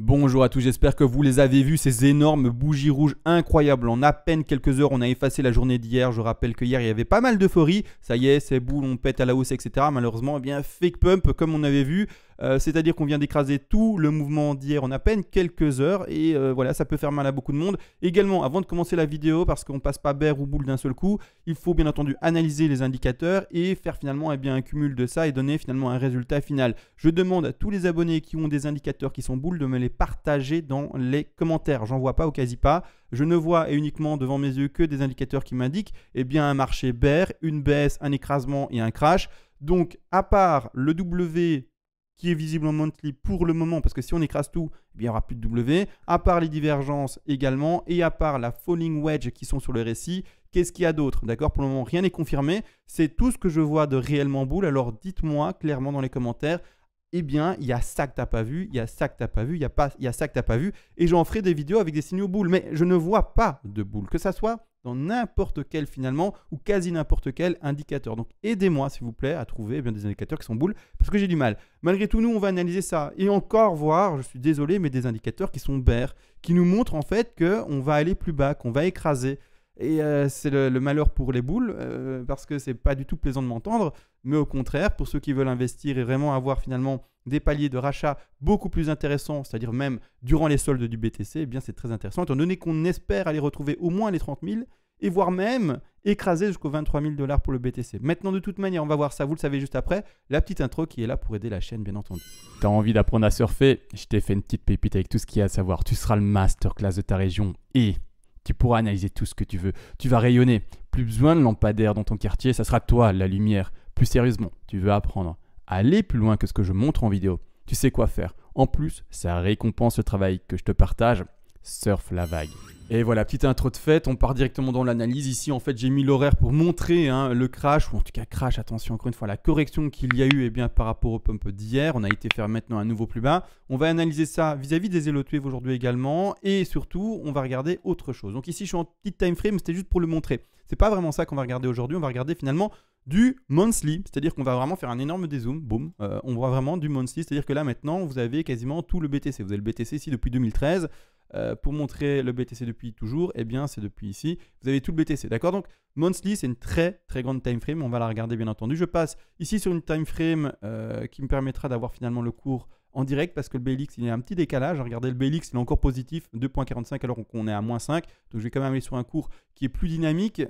Bonjour à tous, j'espère que vous les avez vus, ces énormes bougies rouges incroyables. En à peine quelques heures, on a effacé la journée d'hier. Je rappelle que hier, il y avait pas mal d'euphorie. Ça y est, ces boules, on pète à la hausse, etc. Malheureusement, eh bien, fake pump, comme on avait vu. C'est-à-dire qu'on vient d'écraser tout le mouvement d'hier en à peine quelques heures. Et voilà, ça peut faire mal à beaucoup de monde. Également, avant de commencer la vidéo, parce qu'on ne passe pas bear ou boule d'un seul coup, il faut bien entendu analyser les indicateurs et faire finalement un cumul de ça et donner finalement un résultat final. Je demande à tous les abonnés qui ont des indicateurs qui sont boules de me les partager dans les commentaires. J'en vois pas ou quasi pas. Je ne vois uniquement devant mes yeux que des indicateurs qui m'indiquent un marché bear, une baisse, un écrasement et un crash. Donc, à part le W qui est visible en monthly pour le moment, parce que si on écrase tout, il n'y aura plus de W, à part les divergences également, et à part la falling wedge qui sont sur le RSI, qu'est-ce qu'il y a d'autre? D'accord, pour le moment, rien n'est confirmé. C'est tout ce que je vois de réellement boule. Alors, dites-moi clairement dans les commentaires, il y a ça que tu n'as pas vu, il y a ça que tu n'as pas vu, il y a ça que tu n'as pas vu, et j'en ferai des vidéos avec des signaux boules, mais je ne vois pas de boules, que ça soit dans n'importe quel finalement, ou quasi n'importe quel indicateur. Donc aidez-moi s'il vous plaît à trouver des indicateurs qui sont boules, parce que j'ai du mal. Malgré tout, nous on va analyser ça, et encore voir, je suis désolé, mais des indicateurs qui sont bear, qui nous montrent en fait qu'on va aller plus bas, qu'on va écraser. Et c'est le malheur pour les boules, parce que c'est pas du tout plaisant de m'entendre, mais au contraire, pour ceux qui veulent investir et vraiment avoir finalement des paliers de rachat beaucoup plus intéressants, c'est-à-dire même durant les soldes du BTC, eh bien c'est très intéressant, étant donné qu'on espère aller retrouver au moins les 30 000 et voire même écraser jusqu'aux 23 000 $ pour le BTC. Maintenant, de toute manière, on va voir ça, vous le savez juste après, la petite intro qui est là pour aider la chaîne, bien entendu. T'as envie d'apprendre à surfer? Je t'ai fait une petite pépite avec tout ce qu'il y a à savoir. Tu seras le masterclass de ta région et tu pourras analyser tout ce que tu veux. Tu vas rayonner. Plus besoin de lampadaire dans ton quartier, ça sera toi, la lumière. Plus sérieusement, tu veux apprendre à aller plus loin que ce que je montre en vidéo. Tu sais quoi faire. En plus, ça récompense le travail que je te partage. Surfe la vague. Et voilà, petite intro de fête, on part directement dans l'analyse. Ici, en fait, j'ai mis l'horaire pour montrer le crash, ou en tout cas crash, attention, encore une fois, la correction qu'il y a eu par rapport au pump d'hier. On a été faire maintenant un nouveau plus bas. On va analyser ça vis-à-vis des Elo Wave aujourd'hui également. Et surtout, on va regarder autre chose. Donc ici, je suis en petite time frame, c'était juste pour le montrer. C'est pas vraiment ça qu'on va regarder aujourd'hui. On va regarder finalement du monthly, c'est-à-dire qu'on va vraiment faire un énorme dézoom, boum, on voit vraiment du monthly, c'est-à-dire que là maintenant, vous avez quasiment tout le BTC. Vous avez le BTC ici depuis 2013. Pour montrer le BTC depuis toujours, c'est depuis ici. Vous avez tout le BTC, d'accord? Donc, monthly, c'est une très très grande time frame. On va la regarder bien entendu. Je passe ici sur une time frame qui me permettra d'avoir finalement le cours en direct parce que le BLX, il y a un petit décalage. Regardez, le BLX, il est encore positif, 2,45 alors qu'on est à moins 5. Donc, je vais quand même aller sur un cours qui est plus dynamique,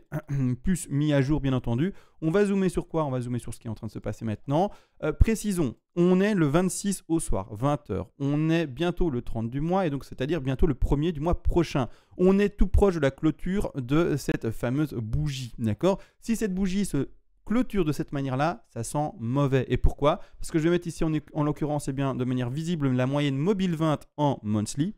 plus mis à jour bien entendu. On va zoomer sur quoi? On va zoomer sur ce qui est en train de se passer maintenant. Précisons, on est le 26 au soir, 20h. On est bientôt le 30 du mois et donc c'est-à-dire bientôt le 1er du mois prochain. On est tout proche de la clôture de cette fameuse bougie, d'accord? Si cette bougie se clôture de cette manière-là, ça sent mauvais. Et pourquoi? Parce que je vais mettre ici en l'occurrence de manière visible la moyenne mobile 20 en monthly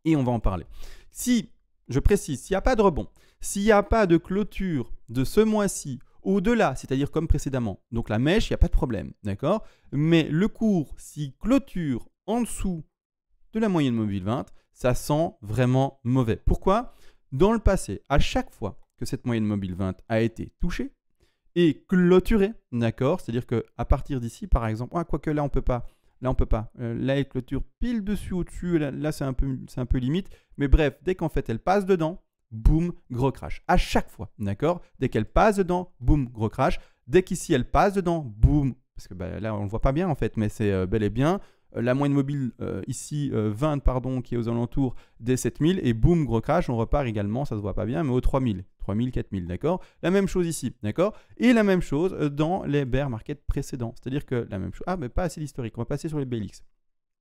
et on va en parler. Si, je précise, s'il n'y a pas de rebond, s'il n'y a pas de clôture de ce mois-ci au-delà, c'est-à-dire comme précédemment, donc la mèche, il n'y a pas de problème, d'accord? Mais le cours, s'il clôture en dessous de la moyenne mobile 20, ça sent vraiment mauvais. Pourquoi? Dans le passé, à chaque fois que cette moyenne mobile 20 a été touchée et clôturée, d'accord? C'est-à-dire qu'à partir d'ici, par exemple, quoique là, on peut pas. Là, on peut pas. Là, elle clôture pile dessus, au-dessus. Là, c'est un peu limite. Mais bref, dès qu'en fait, elle passe dedans, boum, gros crash. À chaque fois, d'accord? Dès qu'elle passe dedans, boum, gros crash. Dès qu'ici, elle passe dedans, boum. Parce que là, on ne le voit pas bien en fait, mais c'est bel et bien. La moyenne mobile ici, 20, pardon, qui est aux alentours des 7000. Et boum, gros crash, on repart également, ça ne se voit pas bien, mais aux 3000. 3000, 4000, d'accord? La même chose ici, d'accord? Et la même chose dans les bear market précédents. C'est-à-dire que la même chose. Ah, mais pas assez d'historique. On va passer sur les BLX.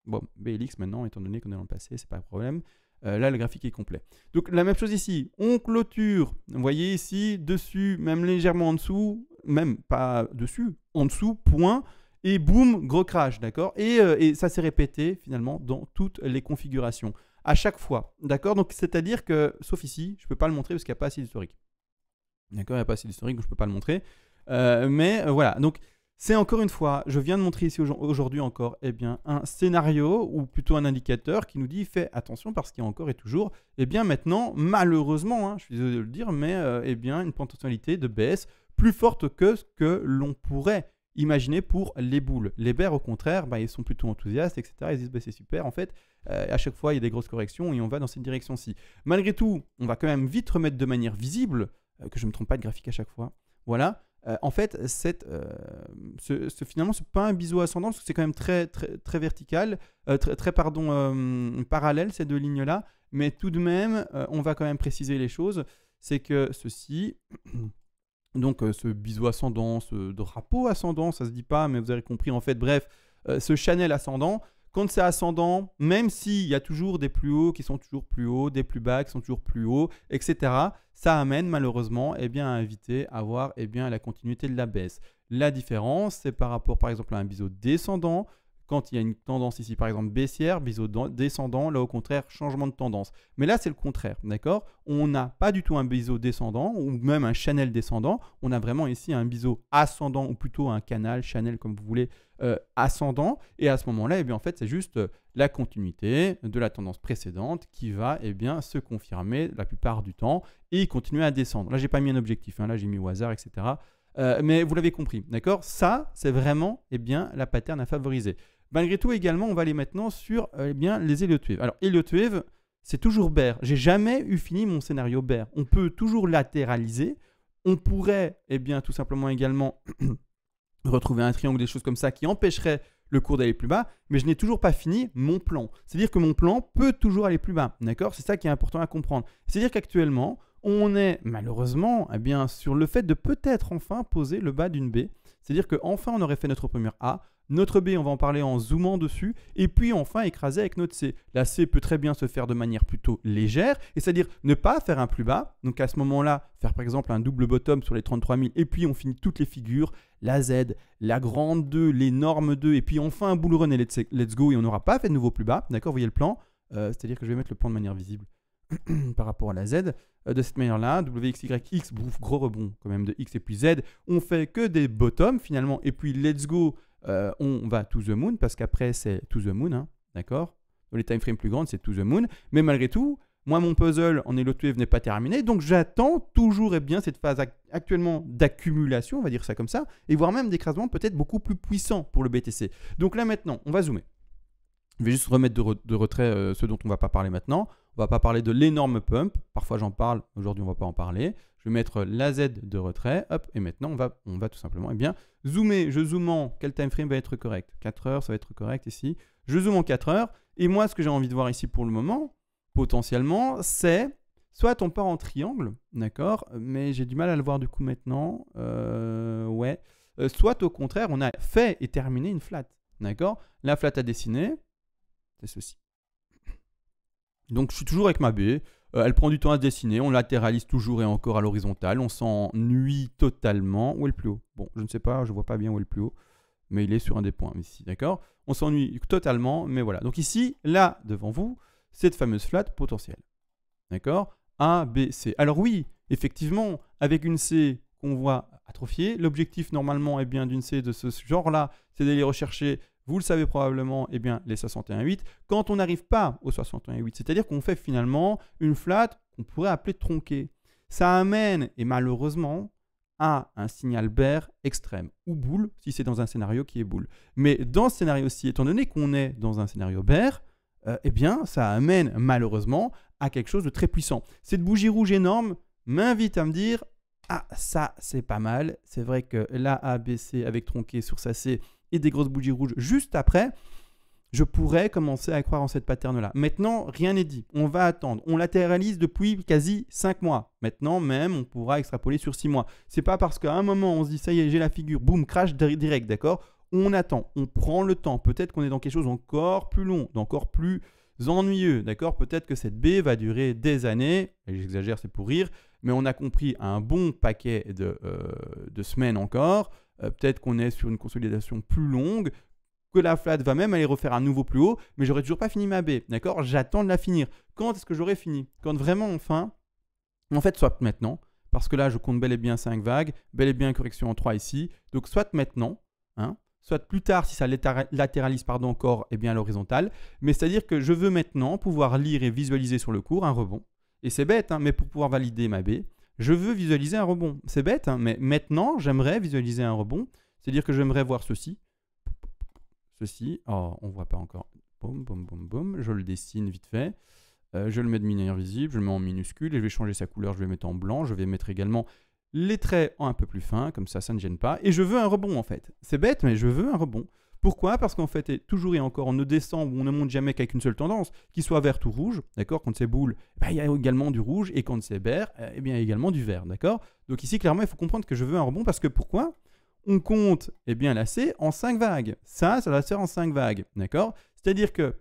Bon, BLX maintenant, étant donné qu'on est dans le passé, c'est pas un problème. Là, le graphique est complet. Donc, la même chose ici. On clôture. Vous voyez ici, dessus, même légèrement en dessous, même pas dessus, en dessous, point. Et boum, gros crash, d'accord? Et ça s'est répété finalement dans toutes les configurations. À chaque fois, d'accord? Donc, c'est-à-dire que, sauf ici, je ne peux pas le montrer parce qu'il n'y a pas assez d'historique. D'accord? Il n'y a pas assez d'historique, donc je ne peux pas le montrer. Voilà. Donc, c'est encore une fois, je viens de montrer ici aujourd'hui encore un scénario ou plutôt un indicateur qui nous dit fais attention parce qu'il y a encore et toujours, maintenant, malheureusement, je suis désolé de le dire, mais une potentialité de baisse plus forte que ce que l'on pourrait Imaginez pour les boules. Les bears, au contraire, ils sont plutôt enthousiastes, etc. Ils disent c'est super, en fait, à chaque fois, il y a des grosses corrections et on va dans cette direction-ci. Malgré tout, on va quand même vite remettre de manière visible, que je ne me trompe pas de graphique à chaque fois. Voilà. En fait, finalement, ce n'est pas un biseau ascendant parce que c'est quand même très vertical, parallèle ces deux lignes-là. Mais tout de même, on va quand même préciser les choses. C'est que ceci, donc ce biseau ascendant, ce drapeau ascendant, ça se dit pas, mais vous avez compris en fait. Bref, ce Chanel ascendant. Quand c'est ascendant, même s'il y a toujours des plus hauts qui sont toujours plus hauts, des plus bas qui sont toujours plus hauts, etc., ça amène malheureusement à éviter à avoir la continuité de la baisse. La différence, c'est par rapport par exemple à un biseau descendant. Quand il y a une tendance ici, par exemple baissière, biseau descendant, là au contraire, changement de tendance. Mais là, c'est le contraire, d'accord? On n'a pas du tout un biseau descendant ou même un Chanel descendant. On a vraiment ici un biseau ascendant ou plutôt un canal, Chanel comme vous voulez, ascendant. Et à ce moment-là, en fait, c'est juste la continuité de la tendance précédente qui va se confirmer la plupart du temps et continuer à descendre. Là, je n'ai pas mis un objectif, là, j'ai mis au hasard, etc. Mais vous l'avez compris, d'accord? Ça, c'est vraiment la pattern à favoriser. Malgré tout, également, on va aller maintenant sur les Elliott Wave. Alors, Elliott Wave, c'est toujours bear. J'ai jamais eu fini mon scénario bear. On peut toujours latéraliser. On pourrait, tout simplement également retrouver un triangle, des choses comme ça qui empêcheraient le cours d'aller plus bas, mais je n'ai toujours pas fini mon plan. C'est-à-dire que mon plan peut toujours aller plus bas, d'accord? C'est ça qui est important à comprendre. C'est-à-dire qu'actuellement, on est malheureusement sur le fait de peut-être enfin poser le bas d'une B. C'est-à-dire qu'enfin, on aurait fait notre première A. Notre B, on va en parler en zoomant dessus. Et puis enfin, écraser avec notre C. La C peut très bien se faire de manière plutôt légère. Et c'est-à-dire ne pas faire un plus bas. Donc à ce moment-là, faire par exemple un double bottom sur les 33 000. Et puis on finit toutes les figures. La Z, la grande 2, l'énorme 2. Et puis enfin un bull run et let's go. Et on n'aura pas fait de nouveau plus bas. D'accord, vous voyez le plan. C'est-à-dire que je vais mettre le plan de manière visible par rapport à la Z. De cette manière-là, WXYX, gros rebond quand même de X et puis Z. On fait que des bottoms finalement. Et puis let's go. On va to the moon parce qu'après c'est to the moon, d'accord? Dans les time frames plus grandes, c'est to the moon. Mais malgré tout, moi mon puzzle en Elliott Wave n'est pas terminé, donc j'attends toujours cette phase actuellement d'accumulation, on va dire ça comme ça, et voire même d'écrasement peut-être beaucoup plus puissant pour le BTC. Donc là maintenant, on va zoomer. Je vais juste remettre de retrait ce dont on ne va pas parler maintenant. On ne va pas parler de l'énorme pump. Parfois j'en parle, aujourd'hui on ne va pas en parler. Je vais mettre la Z de retrait, hop, et maintenant on va tout simplement zoomer. Je zoome en, quel time frame va être correct? 4 heures, ça va être correct ici. Je zoome en 4 heures, et moi ce que j'ai envie de voir ici pour le moment, potentiellement, c'est soit on part en triangle, d'accord, mais j'ai du mal à le voir du coup maintenant, soit au contraire, on a fait et terminé une flat, d'accord? La flat à dessiner, c'est ceci. Donc je suis toujours avec ma B. Elle prend du temps à se dessiner, on latéralise toujours et encore à l'horizontale, on s'ennuie totalement. Où est le plus haut? Bon, je ne sais pas, je ne vois pas bien où est le plus haut, mais il est sur un des points ici, d'accord? On s'ennuie totalement, mais voilà. Donc ici, là, devant vous, cette fameuse flat potentielle, d'accord? A, B, C. Alors oui, effectivement, avec une C qu'on voit atrophiée, l'objectif normalement d'une C de ce genre-là, c'est d'aller rechercher, vous le savez probablement, les 61,8 quand on n'arrive pas aux 61,8. C'est-à-dire qu'on fait finalement une flat qu'on pourrait appeler tronquée. Ça amène, et malheureusement, à un signal bear extrême, ou boule, si c'est dans un scénario qui est boule. Mais dans ce scénario-ci, étant donné qu'on est dans un scénario bear, ça amène malheureusement à quelque chose de très puissant. Cette bougie rouge énorme m'invite à me dire « Ah, ça, c'est pas mal. C'est vrai que la A, B, C avec tronqué sur sa C et des grosses bougies rouges juste après, je pourrais commencer à croire en cette pattern-là. Maintenant, rien n'est dit. On va attendre. On latéralise depuis quasi 5 mois. Maintenant, même, on pourra extrapoler sur 6 mois. C'est pas parce qu'à un moment, on se dit « Ça y est, j'ai la figure. Boum, crash direct, d'accord ?» On attend. On prend le temps. Peut-être qu'on est dans quelque chose encore plus long, d'encore plus ennuyeux, d'accord? Peut-être que cette B va durer des années. Et j'exagère, c'est pour rire. Mais on a compris un bon paquet de semaines encore. Peut-être qu'on est sur une consolidation plus longue, que la flat va même aller refaire un nouveau plus haut, mais j'aurais toujours pas fini ma B, d'accord? J'attends de la finir. Quand est-ce que j'aurai fini? Quand vraiment, enfin, en fait, soit maintenant, parce que là, je compte bel et bien 5 vagues, bel et bien une correction en 3 ici, donc soit maintenant, soit plus tard si ça latéralise encore à l'horizontale, mais c'est-à-dire que je veux maintenant pouvoir lire et visualiser sur le cours un rebond, et c'est bête, mais pour pouvoir valider ma B, je veux visualiser un rebond. C'est bête, mais maintenant, j'aimerais visualiser un rebond C'est-à-dire que j'aimerais voir ceci. Ceci. Oh, on ne voit pas encore. Boum, boum, boum, boum. Je le dessine vite fait. Je le mets de manière visible, je le mets en minuscule et je vais changer sa couleur, je vais le mettre en blanc. Je vais mettre également les traits en un peu plus fins, comme ça ne gêne pas. Et je veux un rebond en fait. C'est bête, mais je veux un rebond. Pourquoi? Parce qu'en fait, toujours et encore, on ne descend ou on ne monte jamais qu'avec une seule tendance, qu'il soit vert ou rouge, d'accord? Quand c'est boule, il y a également du rouge, et quand c'est vert, il y a également du vert, d'accord? Donc ici, clairement, il faut comprendre que je veux un rebond, parce que pourquoi? On compte la C en 5 vagues. Ça va se faire en 5 vagues, d'accord? C'est-à-dire que,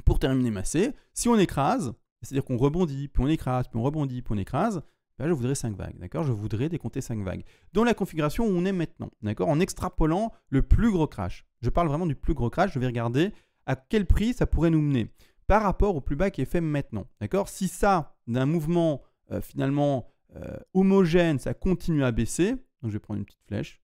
pour terminer ma C, si on écrase, c'est-à-dire qu'on rebondit, puis on écrase, puis on rebondit, puis on écrase, je voudrais 5 vagues, d'accord? Je voudrais décompter 5 vagues. Dans la configuration où on est maintenant, d'accord? En extrapolant le plus gros crash. Je parle vraiment du plus gros crash, je vais regarder à quel prix ça pourrait nous mener par rapport au plus bas qui est fait maintenant, d'accord? Si ça, d'un mouvement finalement homogène, ça continue à baisser, donc je vais prendre une petite flèche,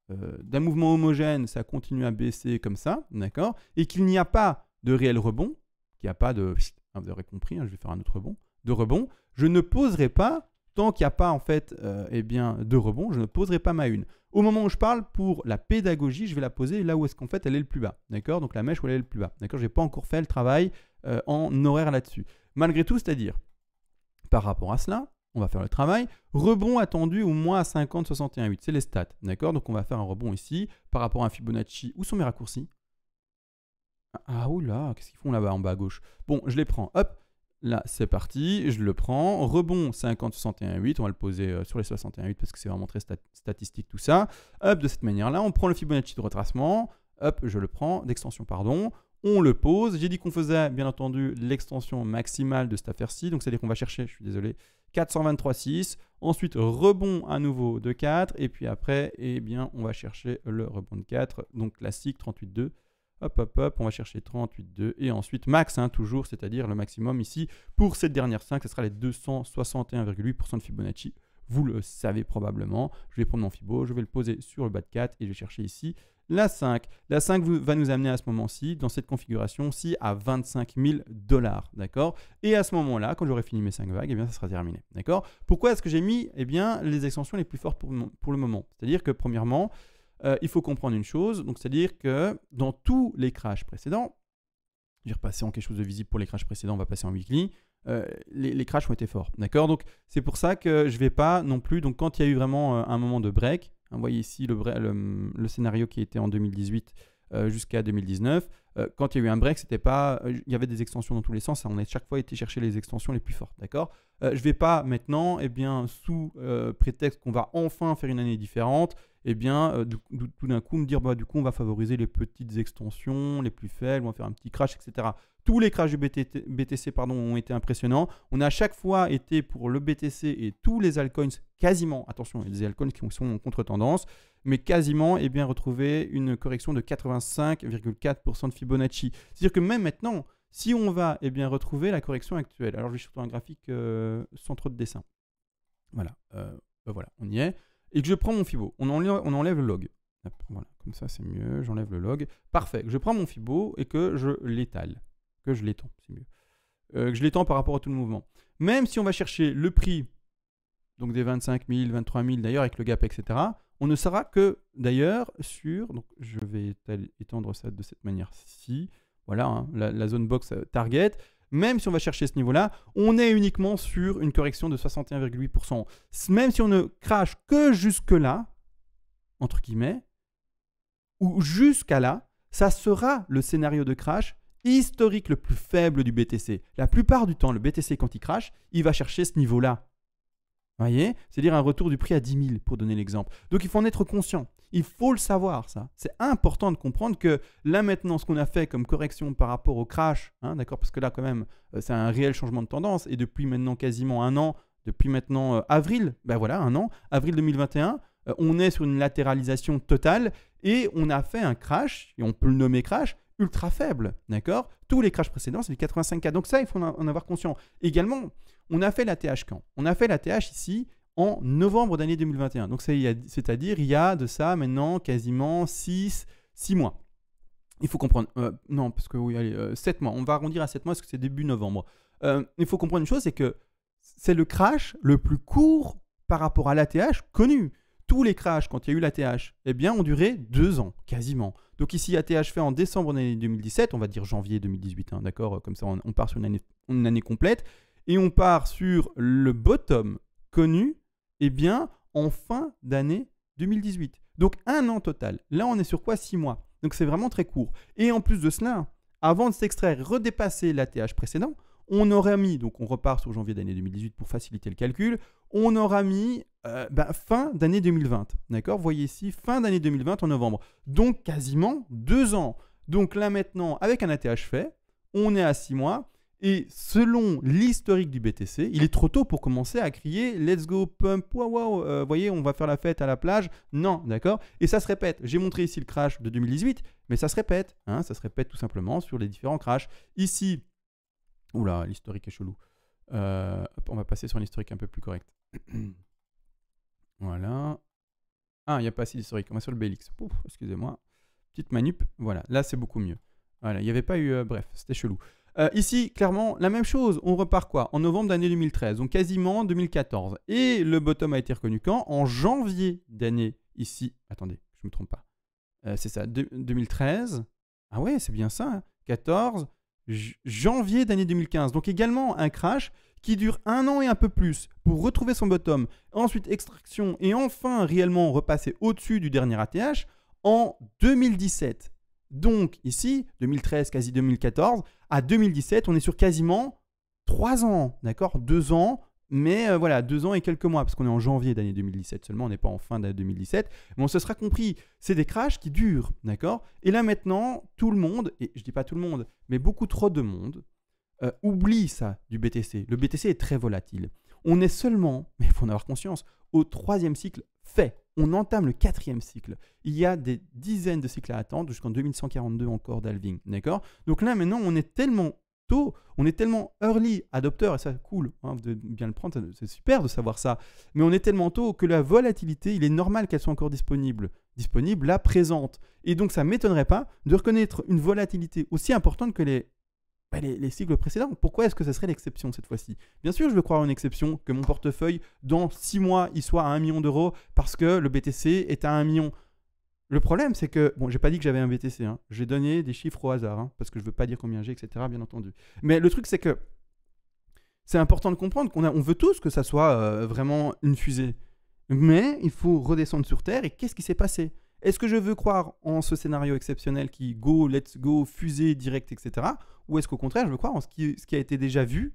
d'un mouvement homogène, ça continue à baisser comme ça, d'accord? Et qu'il n'y a pas de réel rebond, qu'il n'y a pas de... vous aurez compris, je vais faire un autre rebond, de rebond, je ne poserai pas. Tant qu'il n'y a pas en fait de rebond, je ne poserai pas ma une. Au moment où je parle, pour la pédagogie, je vais la poser là où est-ce qu'en fait elle est le plus bas. D'accord? Donc la mèche où elle est le plus bas. D'accord? Je n'ai pas encore fait le travail en horaire là-dessus. Malgré tout, c'est-à-dire, par rapport à cela, on va faire le travail. Rebond attendu au moins à 50, 61,8. C'est les stats. D'accord? Donc on va faire un rebond ici par rapport à un Fibonacci. Où sont mes raccourcis? Ah oula, qu'est-ce qu'ils font là-bas en bas à gauche? Bon, je les prends. Hop. Là, c'est parti, je le prends. Rebond 50, 61,8. On va le poser sur les 61,8 parce que c'est vraiment très statistique tout ça. Hop, de cette manière-là, on prend le Fibonacci de retracement. Hop, je le prends, d'extension, pardon. On le pose. J'ai dit qu'on faisait, bien entendu, l'extension maximale de cette affaire-ci. Donc, c'est-à-dire qu'on va chercher, je suis désolé, 423,6. Ensuite, rebond à nouveau de 4. Et puis après, on va chercher le rebond de 4. Donc, classique, 38,2. Hop, hop, hop, on va chercher 38,2 et ensuite max, toujours, c'est-à-dire le maximum ici. Pour cette dernière 5, ce sera les 261,8% de Fibonacci. Vous le savez probablement. Je vais prendre mon Fibo, je vais le poser sur le bas de 4 et je vais chercher ici la 5. La 5 va nous amener à ce moment-ci, dans cette configuration-ci, à 25 000 $. D'accord? Et à ce moment-là, quand j'aurai fini mes 5 vagues, ça sera terminé. D'accord? Pourquoi est-ce que j'ai mis les extensions les plus fortes pour le moment? C'est-à-dire que, premièrement, il faut comprendre une chose, donc c'est-à-dire que dans tous les crashs précédents, je vais repasser en quelque chose de visible pour les crashs précédents, on va passer en weekly, les crashs ont été forts, d'accord? Donc c'est pour ça que je ne vais pas non plus, donc quand il y a eu vraiment un moment de break, vous voyez ici le scénario qui était en 2018 jusqu'à 2019, quand il y a eu un break, c'était pas, il y avait des extensions dans tous les sens, on a chaque fois été chercher les extensions les plus fortes, d'accord? Je ne vais pas maintenant, sous prétexte qu'on va enfin faire une année différente, tout d'un coup me dire du coup on va favoriser les petites extensions, les plus faibles, on va faire un petit crash, etc. Tous les crashs du BTC ont été impressionnants. On a à chaque fois été pour le BTC et tous les altcoins quasiment, attention, il y a des altcoins qui sont en contre-tendance, mais quasiment retrouvé une correction de 85,4% de Fibonacci. C'est-à-dire que même maintenant, si on va retrouver la correction actuelle, alors je vais surtout un graphique sans trop de dessin. Voilà, voilà, on y est. Et que je prends mon Fibo, on enlève le log. Voilà, comme ça c'est mieux, j'enlève le log. Parfait, je prends mon Fibo et que je l'étale, que je l'étends, c'est mieux. Que je l'étends par rapport à tout le mouvement. Même si on va chercher le prix, donc des 25 000, 23 000 d'ailleurs avec le gap, etc., on ne sera que d'ailleurs sur, donc je vais étendre ça de cette manière-ci, voilà, la zone box target. Même si on va chercher ce niveau-là, on est uniquement sur une correction de 61,8%. Même si on ne crache que jusque-là, entre guillemets, ou jusqu'à là, ça sera le scénario de crash historique le plus faible du BTC. La plupart du temps, le BTC, quand il crache, il va chercher ce niveau-là. Vous voyez? C'est-à-dire un retour du prix à 10 000, pour donner l'exemple. Donc, il faut en être conscient. Il faut le savoir, ça. C'est important de comprendre que là, maintenant, ce qu'on a fait comme correction par rapport au crash, d'accord, parce que là, quand même, c'est un réel changement de tendance. Et depuis maintenant quasiment un an, depuis maintenant avril, un an, avril 2021, on est sur une latéralisation totale et on a fait un crash, et on peut le nommer crash, ultra faible, d'accord? Tous les crashs précédents, c'est du 85K. Donc ça, il faut en avoir conscience. Également, on a fait la TH quand? On a fait la TH ici en novembre d'année 2021. Donc c'est-à-dire il y a de ça maintenant quasiment 6 mois. Il faut comprendre. Non, parce que oui, allez, 7 mois. On va arrondir à 7 mois parce que c'est début novembre. Il faut comprendre une chose, c'est que c'est le crash le plus court par rapport à l'ATH connu. tous les crashs, quand il y a eu l'ATH, eh bien, ont duré 2 ans, quasiment. Donc ici, ATH fait en décembre de l'année 2017, on va dire janvier 2018, hein, d'accord? Comme ça, on part sur une année complète. Et on part sur le bottom connu, eh bien, en fin d'année 2018. Donc, 1 an total. Là, on est sur quoi? 6 mois. Donc, c'est vraiment très court. Et en plus de cela, avant de s'extraire et redépasser l'ATH précédent, on aurait mis, donc on repart sur janvier d'année 2018 pour faciliter le calcul, on aura mis fin d'année 2020. D'accord? Vous voyez ici, fin d'année 2020 en novembre. Donc, quasiment 2 ans. Donc là, maintenant, avec un ATH fait, on est à 6 mois. Et selon l'historique du BTC, il est trop tôt pour commencer à crier « Let's go pump, wow, voyez, on va faire la fête à la plage ». Non, d'accord? Et ça se répète. J'ai montré ici le crash de 2018, mais ça se répète. Hein, ça se répète tout simplement sur les différents crashs. Ici, oula, l'historique est chelou. On va passer sur un historique un peu plus correct. Voilà. Ah, il n'y a pas assez d'historique. On va sur le BLX. Excusez-moi. Petite manip. Voilà, là c'est beaucoup mieux. Voilà, il n'y avait pas eu... bref, c'était chelou. Ici, clairement, la même chose. On repart quoi? En novembre d'année 2013, donc quasiment 2014. Et le bottom a été reconnu quand? En janvier d'année ici. Attendez, je ne me trompe pas. C'est ça, 2013. Ah ouais, c'est bien ça. Hein. 14, janvier d'année 2015. Donc également un crash qui dure 1 an et un peu plus pour retrouver son bottom. Ensuite, extraction et enfin réellement repasser au-dessus du dernier ATH en 2017. Donc ici, 2013, quasi 2014, à 2017, on est sur quasiment 3 ans, d'accord? 2 ans, mais voilà, 2 ans et quelques mois, parce qu'on est en janvier d'année 2017 seulement, on n'est pas en fin d'année 2017. Mais on se sera compris, c'est des crashs qui durent, d'accord? Et là maintenant, tout le monde, et je ne dis pas tout le monde, mais beaucoup trop de monde, oublie ça du BTC. Le BTC est très volatile. On est seulement, mais il faut en avoir conscience, au 3e cycle fait. On entame le 4e cycle. Il y a des dizaines de cycles à attendre jusqu'en 2142 encore d'halving. D'accord? Donc là, maintenant, on est tellement tôt, on est tellement early adopter, et ça, cool, hein, vous devez bien le prendre, c'est super de savoir ça. Mais on est tellement tôt que la volatilité, il est normal qu'elle soit encore disponible là, présente. Et donc, ça ne m'étonnerait pas de reconnaître une volatilité aussi importante que les cycles précédents. Pourquoi est-ce que ça serait l'exception cette fois-ci? Bien sûr, je veux croire en exception, que mon portefeuille, dans 6 mois, il soit à 1 million d'euros parce que le BTC est à 1 million. Le problème, c'est que, bon, j'ai pas dit que j'avais un BTC, hein. J'ai donné des chiffres au hasard, hein, parce que je veux pas dire combien j'ai, etc., bien entendu. Mais le truc, c'est que c'est important de comprendre qu'on veut tous que ça soit vraiment une fusée. Mais il faut redescendre sur Terre, et qu'est-ce qui s'est passé? Est-ce que je veux croire en ce scénario exceptionnel qui go, let's go, fusée, direct, etc. Ou est-ce qu'au contraire, je veux croire en ce qui a été déjà vu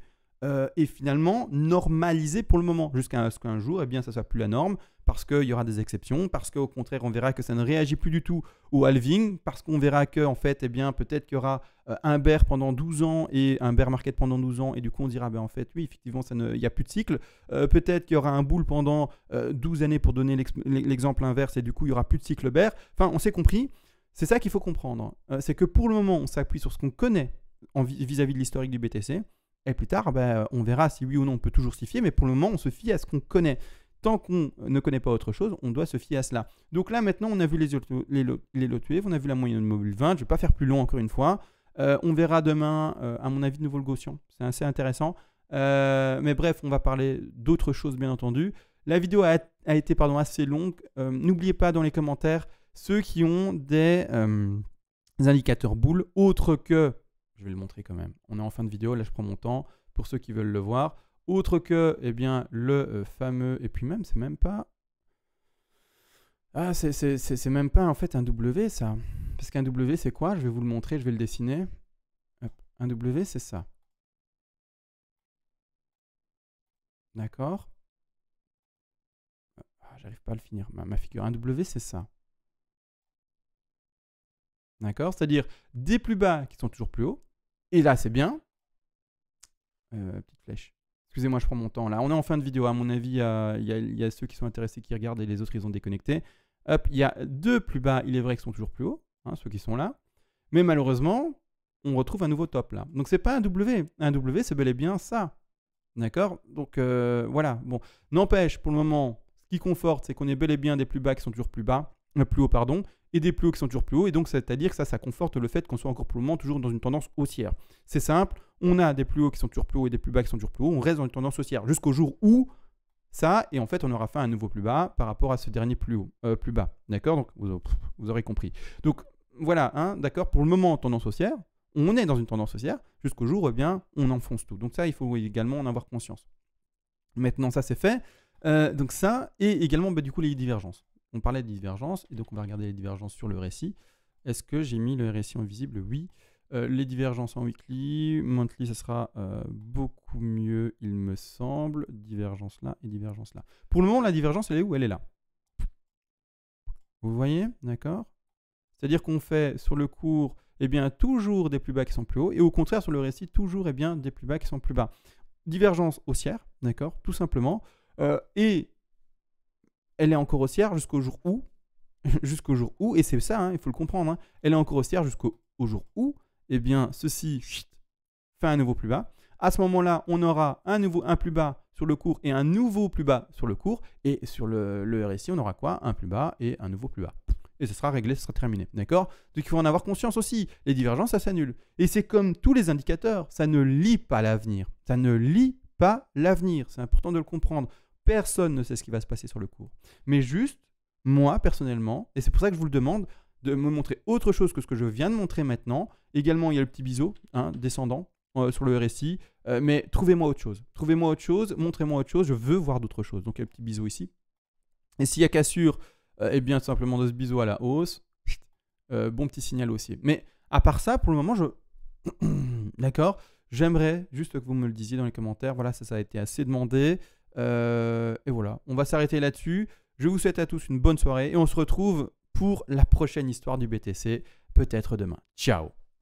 et finalement normalisé pour le moment, jusqu'à ce qu'un jour, eh bien, ça ne soit plus la norme, parce qu'il y aura des exceptions, parce qu'au contraire, on verra que ça ne réagit plus du tout au halving, parce qu'on verra que, en fait, eh bien, peut-être qu'il y aura un bear pendant 12 ans et un bear market pendant 12 ans, et du coup, on dira, ben, en fait, oui, effectivement, il n'y a plus de cycle. Peut-être qu'il y aura un bull pendant 12 années pour donner l'exemple inverse, et du coup, il n'y aura plus de cycle bear. Enfin, on s'est compris. C'est ça qu'il faut comprendre. C'est que pour le moment, on s'appuie sur ce qu'on connaît vis-à-vis de l'historique du BTC. Et plus tard, on verra si oui ou non on peut toujours s'y fier. Mais pour le moment, on se fie à ce qu'on connaît. Tant qu'on ne connaît pas autre chose, on doit se fier à cela. Donc là, maintenant, on a vu les lots tués, on a vu la moyenne mobile 20. Je ne vais pas faire plus long encore une fois. On verra demain, à mon avis, de nouveau le Gaussian. C'est assez intéressant. Mais bref, on va parler d'autres choses, bien entendu. La vidéo a été assez longue. N'oubliez pas dans les commentaires ceux qui ont des indicateurs boules autres que... Je vais le montrer quand même. On est en fin de vidéo, là je prends mon temps pour ceux qui veulent le voir. Autre que, eh bien, le fameux... Et puis même, c'est même pas... Ah, c'est même pas en fait un W, ça. Parce qu'un W, c'est quoi? Je vais vous le montrer, je vais le dessiner. Hop. Un W, c'est ça. D'accord? Ah, j'arrive pas à le finir. Ma figure. Un W, c'est ça. D'accord? C'est-à-dire des plus bas qui sont toujours plus hauts. Et là, c'est bien. Petite flèche. Excusez-moi, je prends mon temps là. On est en fin de vidéo. À mon avis, il y a ceux qui sont intéressés qui regardent et les autres, ils ont déconnecté. Hop, il y a deux plus bas, il est vrai, qui sont toujours plus hauts. Hein, ceux qui sont là. Mais malheureusement, on retrouve un nouveau top là. Donc, c'est pas un W. Un W, c'est bel et bien ça. D'accord? Donc, voilà. Bon, n'empêche, pour le moment, ce qui conforte, c'est qu'on est bel et bien des plus bas qui sont toujours plus bas. Plus hauts, pardon. Et des plus hauts qui sont toujours plus hauts. Et donc, c'est-à-dire que ça conforte le fait qu'on soit encore pour le moment toujours dans une tendance haussière. C'est simple. On a des plus hauts qui sont toujours plus hauts et des plus bas qui sont toujours plus hauts. On reste dans une tendance haussière jusqu'au jour où Ça, et en fait, on aura fait un nouveau plus bas par rapport à ce dernier plus bas. D'accord? Donc, vous aurez compris. Donc, voilà, hein, d'accord? Pour le moment, tendance haussière. On est dans une tendance haussière jusqu'au jour où, eh bien, on enfonce tout. Donc ça, il faut également en avoir conscience. Maintenant, ça, c'est fait. Donc ça, et également, du coup, les divergences. On parlait de divergences, et donc on va regarder les divergences sur le RSI. Est-ce que j'ai mis le RSI en visible? Oui. Les divergences en weekly, monthly, ça sera beaucoup mieux, il me semble. Divergence là et divergence là. Pour le moment, la divergence, elle est où? Elle est là. Vous voyez? D'accord? C'est-à-dire qu'on fait sur le cours, eh bien, toujours des plus bas qui sont plus hauts, et au contraire, sur le RSI, toujours, eh bien, des plus bas qui sont plus bas. Divergence haussière, d'accord? Tout simplement. Et elle est encore haussière jusqu'au jour où, et c'est ça, hein, il faut le comprendre, hein, elle est encore haussière jusqu'au jour où, eh bien, ceci fait un nouveau plus bas. À ce moment-là, on aura un plus bas sur le cours et un nouveau plus bas sur le cours. Et sur le RSI, on aura quoi? Un plus bas et un nouveau plus bas. Et ce sera réglé, ce sera terminé. D'accord? Donc il faut en avoir conscience aussi. Les divergences, ça s'annule. Et c'est comme tous les indicateurs, ça ne lit pas l'avenir. Ça ne lit pas l'avenir. C'est important de le comprendre. Personne ne sait ce qui va se passer sur le cours. Mais juste, moi, personnellement, et c'est pour ça que je vous le demande, de me montrer autre chose que ce que je viens de montrer maintenant. Également, il y a le petit biseau, hein, descendant sur le RSI. Mais trouvez-moi autre chose. Trouvez-moi autre chose, montrez-moi autre chose. Je veux voir d'autres choses. Donc, il y a le petit biseau ici. Et s'il y a cassure, eh bien, simplement de ce biseau à la hausse. Bon petit signal haussier. Mais à part ça, pour le moment, d'accord, j'aimerais juste que vous me le disiez dans les commentaires. Voilà, ça a été assez demandé. Et voilà, on va s'arrêter là-dessus. Je vous souhaite à tous une bonne soirée et on se retrouve pour la prochaine histoire du BTC, peut-être demain. Ciao!